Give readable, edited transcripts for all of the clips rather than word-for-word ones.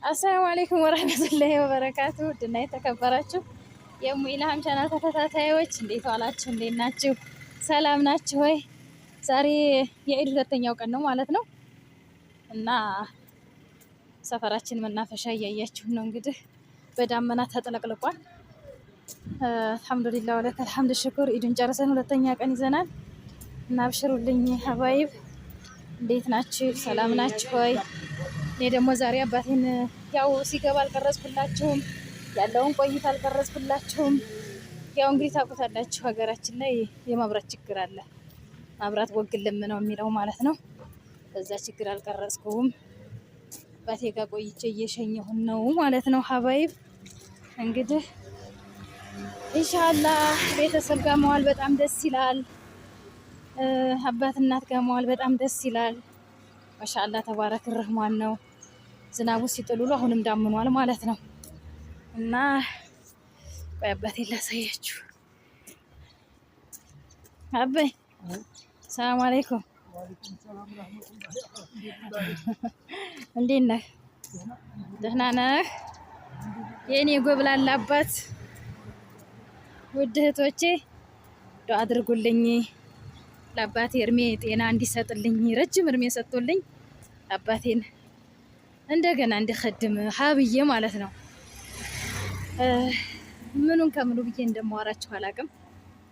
አሰላሙ አለይኩም ወራህመቱላሂ ወበረካቱ። ውድና የተከበራችሁ የሙ ኢልሃም ቻናል ተከታታዮች እንዴት ዋላችሁ? እንዴት ናችሁ? ሰላም ናችሁ ወይ? ዛሬ የኢድ ሁለተኛው ቀን ነው ማለት ነው እና ሰፈራችን መናፈሻ እያያችሁ ነው። እንግዲህ በዳመና ተጥለቅልቋል። አልሐምዱሊላህ ወለከል ሐምድ ሽኩር። ኢድን ጨርሰን ሁለተኛ ቀን ይዘናል እና አብሽሩልኝ ሀባይብ። እንዴት ናችሁ? ሰላም ናችሁ ወይ? እኔ ደግሞ ዛሬ አባቴን ያው ሲገባ አልቀረጽኩላችሁም፣ ያለውን ቆይታ አልቀረጽኩላችሁም። ያው እንግዲህ ታውቁታላችሁ ሀገራችን ላይ የማብራት ችግር አለ። ማብራት ወግልም ነው የሚለው ማለት ነው። በዛ ችግር አልቀረጽኩም። አባቴ ጋር ቆይቼ እየሸኘሁን ነው ማለት ነው ሀባይብ። እንግዲህ ኢንሻአላህ ቤተሰብ ጋር መዋል በጣም ደስ ይላል። አባት እናት ጋር መዋል በጣም ደስ ይላል። ማሻአላህ ተባረክ ረህማን ነው። ዝናቡ ሲጥሉሉ አሁንም ዳምኗል ማለት ነው እና ቆይ አባቴን ላሳያችሁ። አባይ ሰላም አለይኩም። እንዴት ነህ? ደህና ነህ? የኔ ጎብላላ አባት። ውድ እህቶቼ ዱአ አድርጉልኝ ለአባቴ እርሜ ጤና እንዲሰጥልኝ፣ ረጅም እርሜ ሰጥቶልኝ አባቴን እንደገና እንዲኸድም ሀብዬ ማለት ነው። ምኑን ከምኑ ብዬ እንደማወራችሁ አላውቅም።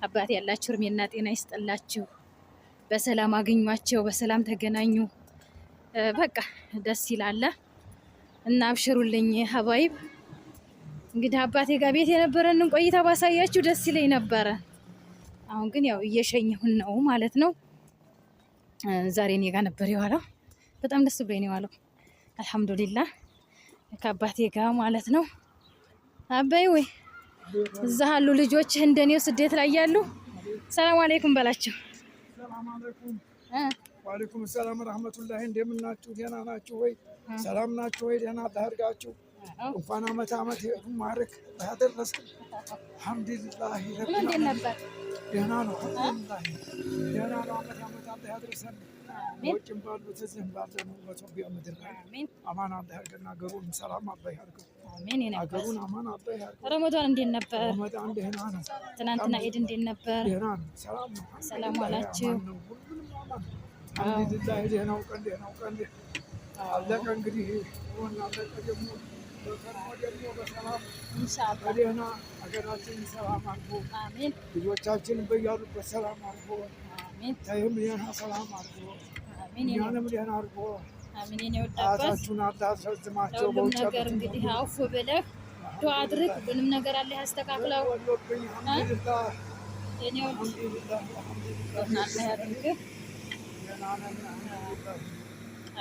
አባቴ ያላችሁ እርሜና ጤና ይስጥላችሁ፣ በሰላም አግኟቸው፣ በሰላም ተገናኙ። በቃ ደስ ይላል እና አብሽሩልኝ ሀባይብ። እንግዲህ አባቴ ጋር ቤት የነበረንን ቆይታ ባሳያችሁ ደስ ይለኝ ነበረ። አሁን ግን ያው እየሸኘሁን ነው ማለት ነው። ዛሬ እኔ ጋር ነበር የዋለው። በጣም ደስ ብሎኝ ነው የዋለው። አልሐምዱሊላህ ከአባቴ ጋር ማለት ነው። አባይ ወይ እዛ አሉ ልጆች እንደኔው ስደት ላይ ያሉ። ሰላም አለይኩም በላቸው። ሰላም አለይኩም። ወአለይኩም ሰላም ረህመቱላሂ። እንደምን ናችሁ? ደህና ናችሁ ወይ? ሰላም ናችሁ ወይ? ደህና ታርጋችሁ እንኳን አመት ማረክ ያደረሰ አልሐምዱሊላህ። እንዴት ነበር? ደህና ነው አልሐምዱሊላህ። ደህና ነው። አመት አላህ ያድርሰን። ወጭም ባሉት እዚህም ባለነው በኢትዮጵያ ምድር ላይ አማን አላህ ያድርገን። ሀገሩን ሰላም አላህ ያድርገው። አሜን። ሀገሩን አማን አላህ ያድርገው። ረመዳን እንዴት ነበር? ረመዳን ደህና ነው። ትናንትና ኢድ እንዴት ነበር? ደህና ነው። ሰላም ነው። ሰላም ዋላችሁ? አልሐምዱሊላህ። ደህናው ቀን አለቀ። እንግዲህ ወና አለቀ ደግሞ ደግሞ በሰላም ኢንሻአላህ በደህና ሀገራችን ሰላም አድርጎ አሜን። ልጆቻችን በያሉበት ሰላም አድርጎ አሜን። ታይም ደህና ሰላም አድርጎ አሜን። እኛንም ደህና አድርጎ አሜን። እኔ ወጣበት አታችሁን አታስረዝማቸው። በውጭ ነገር እንግዲህ አውፍ ብለህ ዱአ አድርግ። ሁሉንም ነገር አለ ያስተካክለው። አልሐምዱሊላህ እኔ አልሐምዱሊላህ አላህ ያድርግህ።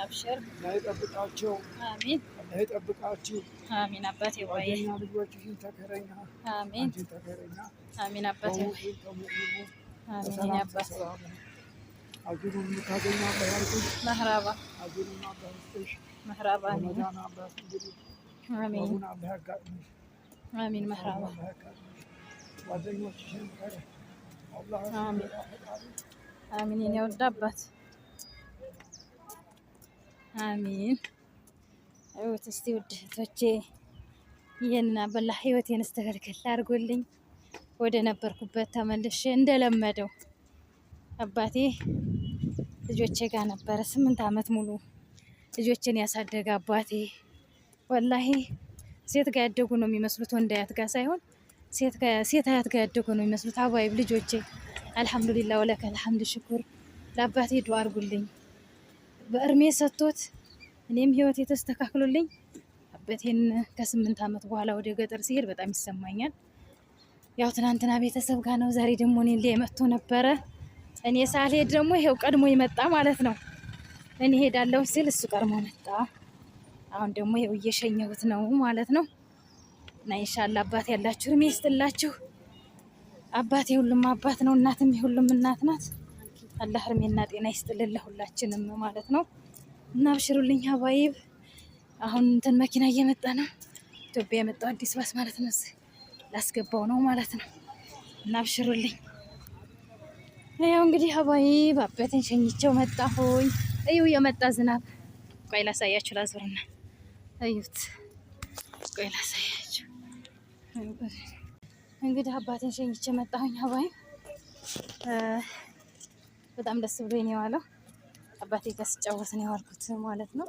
አብሽር ይጠብቃቸው። አሚን። አላህ ይጠብቃችሁ። አሚን። አባቴ ወይ ልጆችሽን ተከረኛ። አሚን። ተከረኛ። አሚን። አባቴ ወይ አሚን። አባቴ አጅሩን ታገኛ ባያርኩሽ መህራባ አጅሩን አባስተሽ መህራባ አሚን። አሚን። አሚን። መህራባ ጓደኞችሽን ከረ አላህ አሚን። አሚን። የኔ ወድ አባት አሚን። እውት እስቲ ውድ እህቶቼ ይሄንን አበላ ህይወቴን እስተከልከል አድርጎልኝ ወደ ነበርኩበት ተመልሼ እንደለመደው አባቴ ልጆቼ ጋር ነበረ 8 አመት ሙሉ ልጆችን ያሳደገ አባቴ። ወላሂ ሴት ጋር ያደጉ ነው የሚመስሉት፣ ወንድ አያት ጋር ሳይሆን ሴት አያት ጋር ያደጉ ነው የሚመስሉት አባይብ ልጆቼ። አልሐምዱሊላህ ወለከል ሐምድ ሽኩር። ለአባቴ ዱአ አድርጉልኝ በእርሜ ሰጥቶት እኔም ህይወት የተስተካክሎልኝ አባቴን ከ8 አመት በኋላ ወደ ገጠር ሲሄድ በጣም ይሰማኛል። ያው ትናንትና ቤተሰብ ጋር ነው፣ ዛሬ ደግሞ እኔ ላይ መጥቶ ነበረ። እኔ ሳልሄድ ደግሞ ይሄው ቀድሞ ይመጣ ማለት ነው። እኔ ሄዳለሁ ሲል እሱ ቀድሞ መጣ። አሁን ደግሞ ይሄው እየሸኘሁት ነው ማለት ነው። እና ኢንሻአላህ አባት ያላችሁ እርሜ ይስጥላችሁ። አባቴ ሁሉም አባት ነው፣ እናትም ሁሉም እናት ናት። አላህ እርሜና ጤና ይስጥልን ለሁላችንም ማለት ነው። እና አብሽሩልኝ ሀባይብ። አሁን እንትን መኪና እየመጣ ነው፣ ኢትዮጵያ የመጣው አዲስ ባስ ማለት ነው። ላስገባው ነው ማለት ነው። እና አብሽሩልኝ። ያው እንግዲህ ሀባይብ አባቴን ሸኝቼው መጣሁኝ። እዩ የመጣ ዝናብ። ቆይ ላሳያችሁ ላዙርና እዩት። ቆይ ላሳያችሁ። እንግዲህ አባቴን ሸኝቼ መጣሁኝ። ሀባይ በጣም ደስ ብሎኝ ነው የዋለው። አባቴ ጋር ስጫወት ነው የዋልኩት ማለት ነው።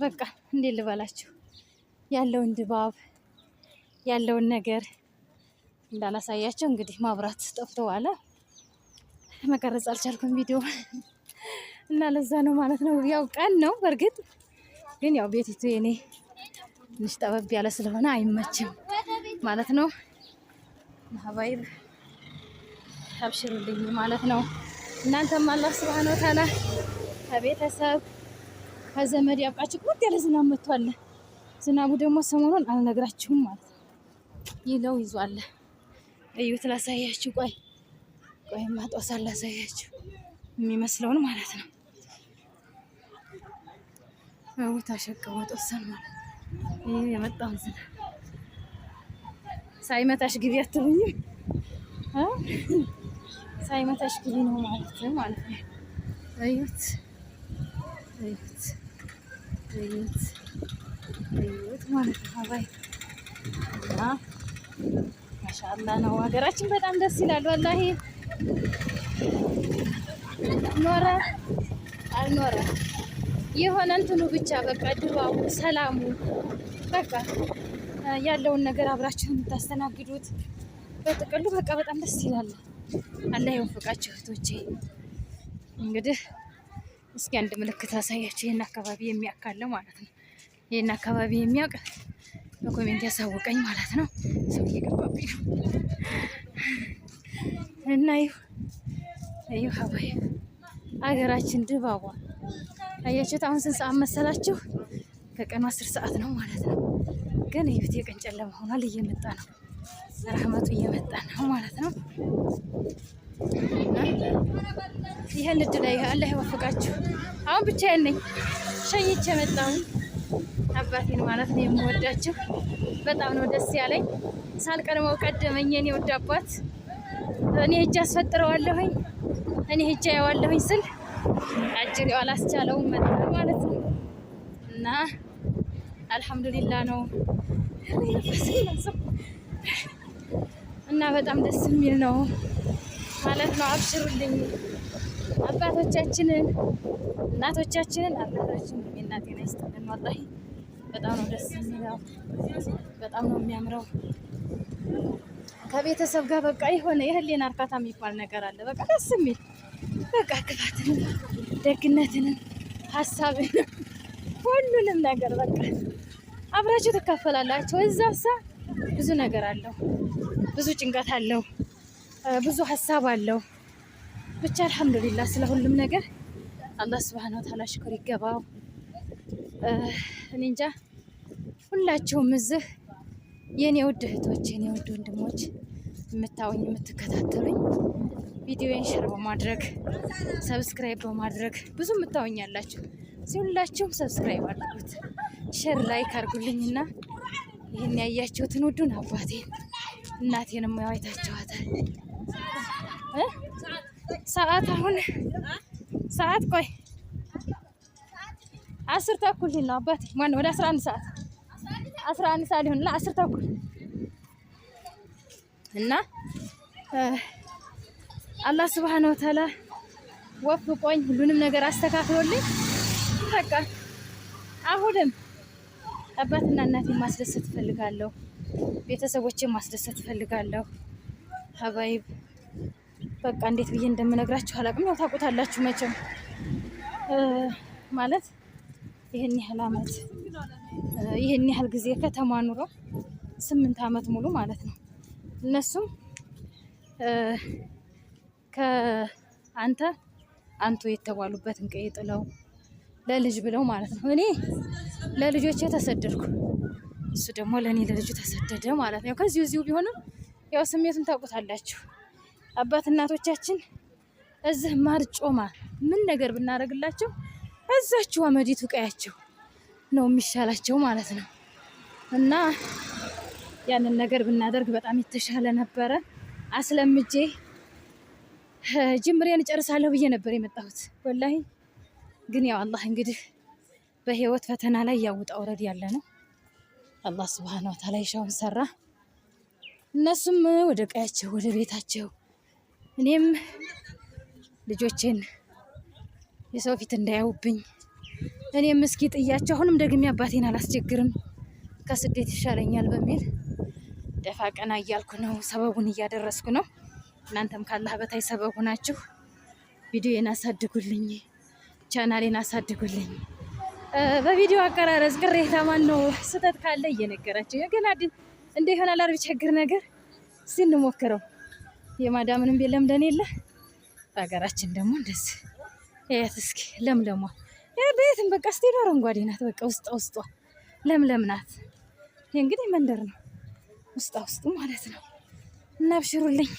በቃ እንዴት ልበላችሁ ያለውን ድባብ ያለውን ነገር እንዳላሳያቸው እንግዲህ ማብራት ጠፍቶ ዋለ። መቀረጽ አልቻልኩም ቪዲዮ እና ለዛ ነው ማለት ነው። ያው ቀን ነው በእርግጥ ግን ያው ቤቲቱ የኔ ትንሽ ጠበብ ያለ ስለሆነ አይመችም ማለት ነው። ሀባይብ አብሽሩልኝ ማለት ነው። እናንተም አላህ ሱብሃነሁ ወተዓላ ከቤተሰብ ከዘመድ ያብቃችሁ። ቁጥ ያለ ዝናብ መጥቷል። ዝናቡ ደግሞ ሰሞኑን አልነግራችሁም ማለት ነው። ይለው ይዟል። እዩት ላሳያችሁ። ቆይ ማጦሳ ላሳያችሁ የሚመስለውን ማለት ነው። ታሸቀው ጦሰን ማለት ይሄ የመጣው ዝናብ ሳይመታሽ ግቢ አትሉኝም? ሳይመታሽ ግቢ ነው ማለት ነው። እዩት ማለት ነው። ባይ እና ማሻአላህ ነው። ሀገራችን በጣም ደስ ይላል ወላሂ። ኖረ አልኖረ የሆነ እንትኑ ብቻ በቃ ድባቡ፣ ሰላሙ በቃ ያለውን ነገር አብራችሁ የምታስተናግዱት በጥቅሉ በቃ በጣም ደስ ይላል። አላህ ይወፍቃችሁ እህቶቼ። እንግዲህ እስኪ አንድ ምልክት አሳያችሁ። ይሄን አካባቢ የሚያካለ ማለት ነው። ይሄን አካባቢ የሚያውቅ በኮሜንት ያሳውቀኝ ማለት ነው። ሰው እየገባብኝ ነው እና ይሁ ሀባይ አገራችን ድባቧ አያችሁት። አሁን ስንት ሰዓት መሰላችሁ? ከቀኑ 10 ሰዓት ነው ማለት ነው። ግን ይሁት የቀን ጨለማ ሆኗል። እየመጣ ነው ረህመቱ እየመጣ ነው ማለት ነው። ይሄን እድል ላይ አላህ ይወፍቃችሁ። አሁን ብቻዬን ነኝ ሸኝቼ መጣሁ አባቴን ማለት ነው። የምወዳችሁ በጣም ነው ደስ ያለኝ። ሳልቀድመው ቀደመኝ የኔ ወድ አባት። እኔ ሂጅ አስፈጥረዋለሁኝ እኔ ሂጅ ያዋለሁኝ ስል አጅሬው አላስቻለውም መጣ ማለት ነው። እና አልሐምዱሊላህ ነው እና በጣም ደስ የሚል ነው ማለት ነው። አብሽሩልኝ አባቶቻችንን እናቶቻችንን አባቶቻችን የእናቴ ነው ይስጥልን። ወላሂ በጣም ነው ደስ የሚለው፣ በጣም ነው የሚያምረው። ከቤተሰብ ጋር በቃ የሆነ የህሊና እርካታ የሚባል ነገር አለ። በቃ ደስ የሚል በቃ ክፋትን፣ ደግነትን፣ ሀሳብን ሁሉንም ነገር በቃ አብራችሁ ትካፈላላችሁ። እዛሳ ብዙ ነገር አለው፣ ብዙ ጭንቀት አለው፣ ብዙ ሀሳብ አለው። ብቻ አልሐምዱሊላህ ስለ ሁሉም ነገር አላህ ሱብሃነሁ ወተዓላ ሽክር ይገባው። እኔ እንጃ ሁላችሁም እዚህ የኔ ውድ እህቶች፣ የኔ ውድ ወንድሞች የምታዩኝ የምትከታተሉኝ ቪዲዮን ሼር በማድረግ ሰብስክራይብ በማድረግ ብዙ የምታዩኝ ያላችሁ ሁላችሁም ሰብስክራይብ አድርጉት፣ ሼር ላይክ አድርጉልኝና ይሄን ያያችሁትን ውዱን አባቴን እናቴንም ያው አይታችኋታል። ሰዓት አሁን ሰዓት ቆይ 10 ተኩል ነው አባቴ። ማን ወደ 11 ሰዓት 11 ሰዓት ሊሆን ላ 10 ተኩል እና አላህ ሱብሃነሁ ወተዓላ ወፍቆኝ ሁሉንም ነገር አስተካክሎልኝ በቃ አሁንም አባትና እናቴን ማስደሰት እፈልጋለሁ። ቤተሰቦቼን ማስደሰት እፈልጋለሁ። ሀባይብ በቃ እንዴት ብዬ እንደምነግራችሁ አላውቅም። ያው ታውቁታላችሁ መቼም ማለት ይሄን ያህል አመት ይሄን ያህል ጊዜ ከተማ ኑሮ 8 አመት ሙሉ ማለት ነው። እነሱም አንቱ የተባሉበትን ቀይ ጥለው ለልጅ ብለው ማለት ነው። እኔ ለልጆቼ ተሰደድኩ፣ እሱ ደግሞ ለእኔ ለልጁ ተሰደደ ማለት ነው። ከዚሁ እዚሁ ቢሆንም ያው ስሜቱን ታውቁታላችሁ። አባት እናቶቻችን እዚህ ማር ጮማ ምን ነገር ብናደርግላቸው እዛችሁ አመዲቱ ቀያቸው ነው የሚሻላቸው ማለት ነው። እና ያንን ነገር ብናደርግ በጣም የተሻለ ነበረ። አስለምጄ ጅምሬን እጨርሳለሁ ብዬ ነበር የመጣሁት ወላሂ። ግን ያው አላህ እንግዲህ በህይወት ፈተና ላይ ያውጣ ውረድ ያለ ነው። አላህ ሱብሃነሁ ወተዓላ ይሻውን ሰራ። እነሱም ወደ ቀያቸው ወደ ቤታቸው፣ እኔም ልጆቼን የሰው ፊት እንዳያዩብኝ እኔም እስኪ ጥያቸው አሁንም ደግሜ አባቴን አላስቸግርም ከስደት ይሻለኛል በሚል ደፋ ቀና እያልኩ ነው። ሰበቡን እያደረስኩ ነው። እናንተም ካላህ በታይ ሰበቡ ናችሁ። ቪዲዮን አሳድጉልኝ፣ ቻናሌን አሳድጉልኝ። በቪዲዮ አቀራረጽ ቅሬታ ማን ነው ስህተት ካለ እየነገራችሁ ግን እንደ ይሆናል አርብ ችግር ነገር እስቲ እንሞክረው። የማዳምንም ቤት ለምደን የለ በሀገራችን ደግሞ እንደዚህ ያት እስኪ ለምለሟ ቤትም በቃ ስቴዶ አረንጓዴ ናት። በቃ ውስጧ ለምለም ናት። ይሄ እንግዲህ መንደር ነው ውስጡ ማለት ነው። እና አብሽሩልኝ።